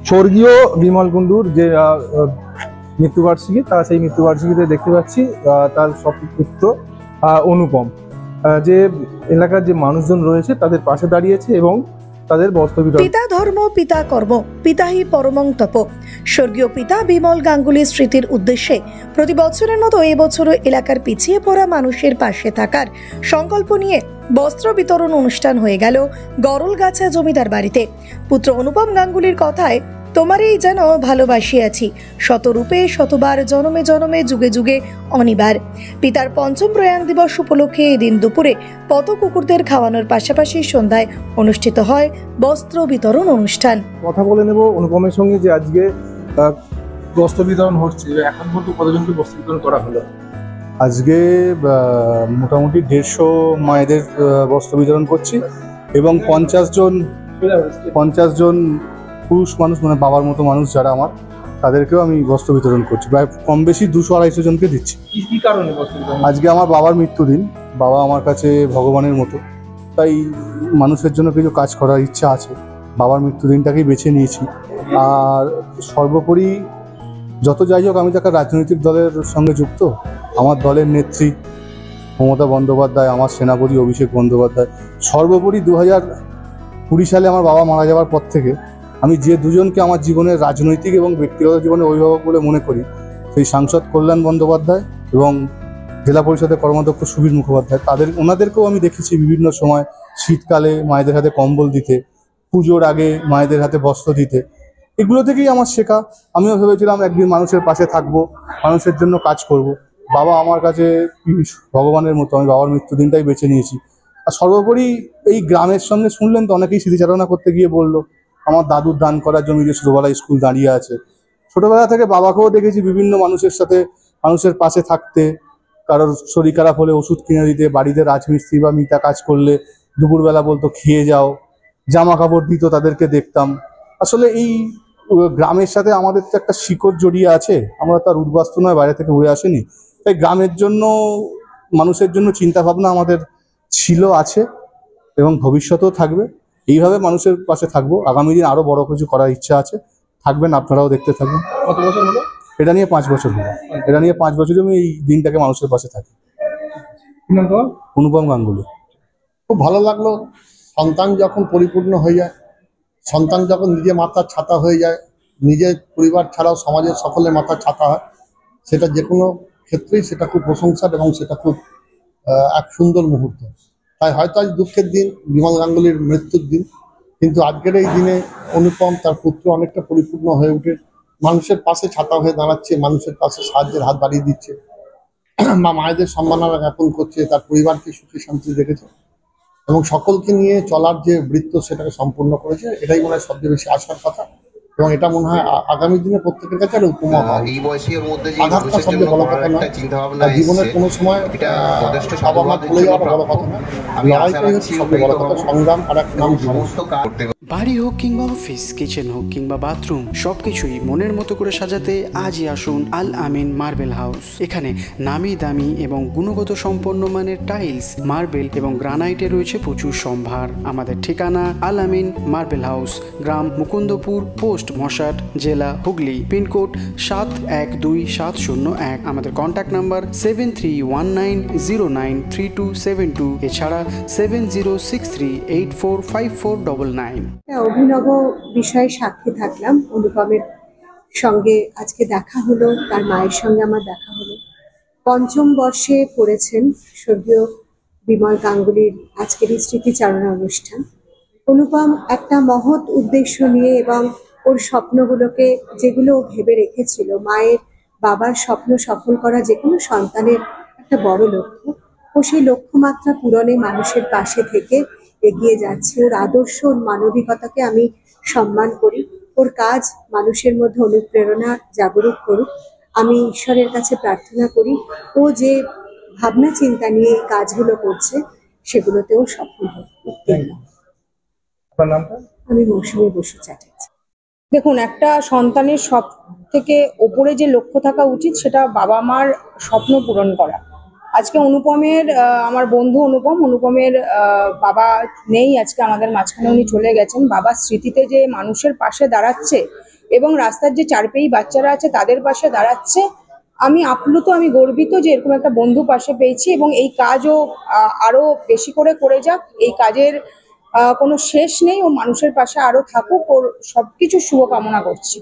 স্বর্গীয় বিমল কুণ্ডুর যে মৃত্যুবার্ষিকী, তার সেই মৃত্যুবার্ষিকীতে দেখতে পাচ্ছি তার পুত্র অনুপম যে এলাকার যে মানুষজন রয়েছে তাদের পাশে দাঁড়িয়েছে এবং তাদের বস্ত্র বিতরণ। পিতা ধর্ম পিতা কর্ম পিতাহি পরমং তপ। স্বর্গীয় পিতা বিমল গাঙ্গুলির স্মৃতির উদ্দেশ্যে প্রতি বছরের মতো এবছরও এলাকার পিছিয়ে পড়া মানুষের পাশে থাকার সংকল্প নিয়ে বস্ত্র বিতরণ অনুষ্ঠান হয়ে গেল গরলগাছা জমিদার বাড়িতে। পুত্র অনুপম গাঙ্গুলির কথায়, তোমারই যেন ভালোবাসিয়াছি শতরূপে শতবার জনমে জনমে যুগে যুগে অনিবার। পিতার পঞ্চম প্রয়াণ দিবস উপলক্ষে এদিন দুপুরে পথ কুকুরদের খাওয়ানোর পাশাপাশি সন্ধ্যায় অনুষ্ঠিত হয় বস্ত্র বিতরণ অনুষ্ঠান। কথা বলে নেব অনুপমের সঙ্গে যে আজকে বস্ত্র বিতরণ হচ্ছে, এখন পর্যন্ত কতজনকে বস্ত্র বিতরণ করা হলো? আজকে মোটামুটি 150 মায়েদের বস্ত্র বিতরণ করছি এবং 50 জন পুরুষ মানুষ, মানে বাবার মতো মানুষ যারা আমার, তাদেরকেও আমি বস্ত্র বিতরণ করছি। প্রায় কম বেশি 200-250 জনকে দিচ্ছি। কি কারণে বস্ত্র বিতরণ? আজকে আমার বাবার মৃত্যুদিন। বাবা আমার কাছে ভগবানের মতো, তাই মানুষের জন্য কিছু কাজ করার ইচ্ছা আছে। বাবার মৃত্যুদিনটাকেই বেছে নিয়েছি। আর সর্বোপরি যত যাই হোক, আমি তো একটা রাজনৈতিক দলের সঙ্গে যুক্ত। আমার দলের নেত্রী মমতা বন্দ্যোপাধ্যায়, আমার সেনাপতি অভিষেক বন্দ্যোপাধ্যায়। সর্বোপরি 2020 সালে আমার বাবা মারা যাওয়ার পর থেকে আমি যে দুজনকে আমার জীবনের রাজনৈতিক এবং ব্যক্তিগত জীবনে অভিভাবক বলে মনে করি, সেই সাংসদ কল্যাণ বন্দ্যোপাধ্যায় এবং জেলা পরিষদের কর্মাধ্যক্ষ সুবীর মুখোপাধ্যায়, ওনাদেরকেও আমি দেখেছি বিভিন্ন সময় শীতকালে মায়েদের হাতে কম্বল দিতে, পুজোর আগে মায়েদের হাতে বস্ত্র দিতে। এগুলো থেকেই আমার শেখা। আমিও ভেবেছিলাম একদিন মানুষের পাশে থাকবো, মানুষের জন্য কাজ করব। বাবা আমার কাছে ভগবানের মতো, আমি বাবার মৃত্যুদিনটাই বেছে নিয়েছি। আর সর্বোপরি এই গ্রামের সঙ্গে, শুনলেন তো অনেকেই স্মৃতিচারণা করতে গিয়ে বললো আমার দাদুর দান করা জমি যে ছোটবেলায় স্কুল দাঁড়িয়ে আছে। ছোটবেলা থেকে বাবাকেও দেখেছি বিভিন্ন মানুষের সাথে, মানুষের পাশে থাকতে, কারোর শরীর খারাপ হলে ওষুধ কিনে দিতে, বাড়িতে রাজমিস্ত্রি বা মিতা কাজ করলে দুপুরবেলা বলতো খেয়ে যাও, জামা কাপড় দিত, তাদেরকে দেখতাম। আসলে এই গ্রামের সাথে আমাদের তো একটা শিকড় জড়িয়ে আছে, আমরা তো আর উদ্বাস্তু নয়, বাইরে থেকে উড়ে আসেনি। তাই গ্রামের জন্য, মানুষের জন্য চিন্তা ভাবনা আমাদের ছিল, আছে এবং ভবিষ্যতেও থাকবে। এইভাবে মানুষের পাশে থাকবো। আগামী দিন আরো বড় কিছু করার ইচ্ছা আছে। থাকবেন, আপনারাও দেখতে থাকবেন। কত বছর হলো? এটা নিয়ে 5 বছর হলো। এটা নিয়ে 5 বছর আমি এই দিনটাকে মানুষের পাশে থাকি। অনুপম গাঙ্গুলি। খুব ভালো লাগলো। সন্তান যখন পরিপূর্ণ হয়ে যায়, সন্তান যখন নিজে মাথার ছাতা হয়ে যায়, নিজের পরিবার ছাড়াও সমাজের সকলের মাথার ছাতা হয়, সেটা যে কোনো ক্ষেত্রেই সেটা খুব প্রশংসার এবং সেটা খুব এক সুন্দর মুহূর্ত। তাই হয়তো আজ দুঃখের দিন, বিমল গাঙ্গুলির মৃত্যুর দিন, কিন্তু আজকের এই দিনে অনুপম তার পুত্র অনেকটা পরিপূর্ণ হয়ে উঠে মানুষের পাশে ছাতা হয়ে দাঁড়াচ্ছে, মানুষের পাশে সাহায্যের হাত বাড়িয়ে দিচ্ছে, বা মায়েদের সম্মাননা জ্ঞাপন করছে, তার পরিবারকে সুখী শান্তি রেখেছে এবং সকলকে নিয়ে চলার যে বৃত্ত সেটাকে সম্পূর্ণ করেছে। এটাই মনে হয় সবচেয়ে বেশি আশার কথা এবং এটা মনে হয় আগামী দিনে প্রত্যেকের কাছে একটা উপমা হয়। এই বয়সের মধ্যে যে আঘাতটা সবচেয়ে বড় কথা নয়, জীবনের কোনো সময় বাবা মা ভুলে যাওয়াটা বড় কথা নয়, লড়াইটাই হচ্ছে সবচেয়ে বড় কথা। সংগ্রাম আর এক নাম জীবন। বাড়ি হোক কিংবা অফিস, কিচেন হোক কিংবা বাথরুম, সবকিছুই মনের মতো করে সাজাতে আজই আসুন আল আমিন মার্বেল হাউস। এখানে নামি দামি এবং গুণগত সম্পন্ন মানের টাইলস, মার্বেল এবং গ্রানাইটে রয়েছে প্রচুর সম্ভার। আমাদের ঠিকানা আল আমিন মার্বেল হাউস, গ্রাম মুকুন্দপুর, পোস্ট মশাট, জেলা হুগলি, পিনকোড 712701। আমাদের কন্ট্যাক্ট নাম্বার 7319093272, এছাড়া 7063845499। অভিনব বিষয়ে সাক্ষী থাকলাম। অনুপমের সঙ্গে আজকে দেখা হলো, তার মায়ের সঙ্গে আমার দেখা হলো। 5ম বর্ষে পড়েছেন স্বর্গীয় বিমল গাঙ্গুলির আজকের এই স্মৃতিচারণা অনুষ্ঠান। অনুপম একটা মহৎ উদ্দেশ্য নিয়ে এবং ওর স্বপ্নগুলোকে, যেগুলো ও ভেবে রেখেছিল, মায়ের বাবার স্বপ্ন সফল করা যে কোনো সন্তানের একটা বড় লক্ষ্য, ও সেই লক্ষ্যমাত্রা পূরণে মানুষের পাশে থেকে এগিয়ে যাচ্ছে। ওর আদর্শ, ওর মানবিকতাকে আমি সম্মান করি। ওর কাজ মানুষের মধ্যে অনুপ্রেরণা জাগরুক করুক। আমি ঈশ্বরের কাছে প্রার্থনা করি ও যে ভাবনা চিন্তা নিয়ে এই কাজগুলো করছে সেগুলোতেও সফল হোক। আমি মৌসুমী বসু চ্যাটার্জি। দেখুন, একটা সন্তানের সব থেকে ওপরে যে লক্ষ্য থাকা উচিত সেটা বাবা মার স্বপ্ন পূরণ করা। আজকে অনুপমের, আমার বন্ধু অনুপমের বাবা নেই আজকে আমাদের মাঝখানে, উনি চলে গেছেন। বাবার স্মৃতিতে যে মানুষের পাশে দাঁড়াচ্ছে এবং রাস্তার যে চারপেয়ী বাচ্চারা আছে তাদের পাশে দাঁড়াচ্ছে। আমি আপ্লুত, আমি গর্বিত যে এরকম একটা বন্ধু পাশে পেয়েছি এবং এই কাজও আরো বেশি করে যাক। এই কাজের কোনো শেষ নেই, ও মানুষের পাশে আরো থাকুক, ওর সবকিছু শুভকামনা করছি।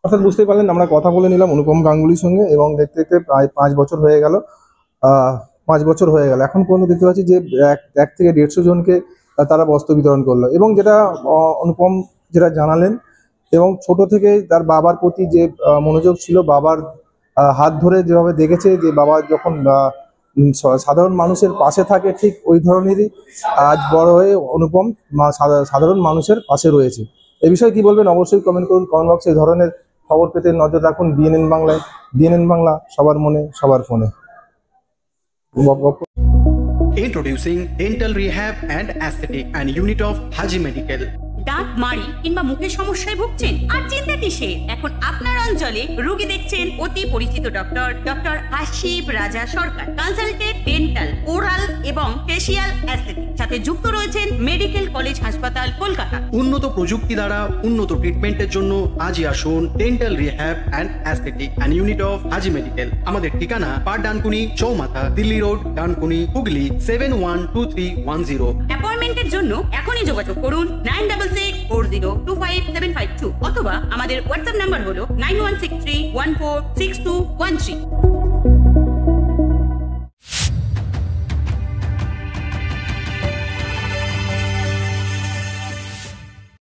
অর্থাৎ বুঝতেই পারলেন, আমরা কথা বলে নিলাম অনুপম গাঙ্গুলির সঙ্গে এবং দেখতে দেখতে প্রায় 5 বছর হয়ে গেল। 5 বছর হয়ে গেল, এখন পর্যন্ত দেখতে পাচ্ছি যে 1 থেকে 150 জনকে তারা বস্ত্র বিতরণ করলো। এবং যেটা অনুপম যেটা জানালেন, এবং ছোট থেকে তার বাবার প্রতি যে মনোযোগ ছিল, বাবার হাত ধরে যেভাবে দেখেছে যে বাবা যখন সাধারণ মানুষের পাশে থাকে, ঠিক ওই ধরনেরই আজ বড় হয়ে অনুপম সাধারণ মানুষের পাশে রয়েছে। এই বিষয়ে কি বলবেন অবশ্যই কমেন্ট করুন কমেন্ট বক্সে। এই ধরনের খবর পেতে নজর রাখুন ডিএনএন বাংলায়। ডিএনএন বাংলা, সবার মনে সবার ফোনে। Introducing Dental Rehab and Aesthetic and Unit of Haji Medical. দাঁত মাড়ি কিংবা মুখের সমস্যায় ভুগছেন? আর চিন্তা কিসের? এখন আপনার অঞ্চলে রোগী দেখছেন অতি পরিচিত ডক্টর হাসিব রাজা সরকার। কনসালটেন্ট ডেন্টাল, ওরাল এবং ফেসিয়াল অ্যাস্থেটিক, সাথে যুক্ত রয়েছেন মেডিকেল কলেজ হাসপাতাল কলকাতা। উন্নত প্রযুক্তি দ্বারা উন্নত ট্রিটমেন্টের জন্য আজই আসুন dental rehab and aesthetic and unit of Haji medical. আমাদের ঠিকানা পার ডানকুনি চৌমাথা, দিল্লি রোড, ডানকুনি, হুগলি 712310। অ্যাপয়েন্টমেন্টের জন্য এখনই যোগাযোগ করুন 9640257552 অথবা আমাদের হোয়াটসঅ্যাপ নাম্বার হলো 9163146213।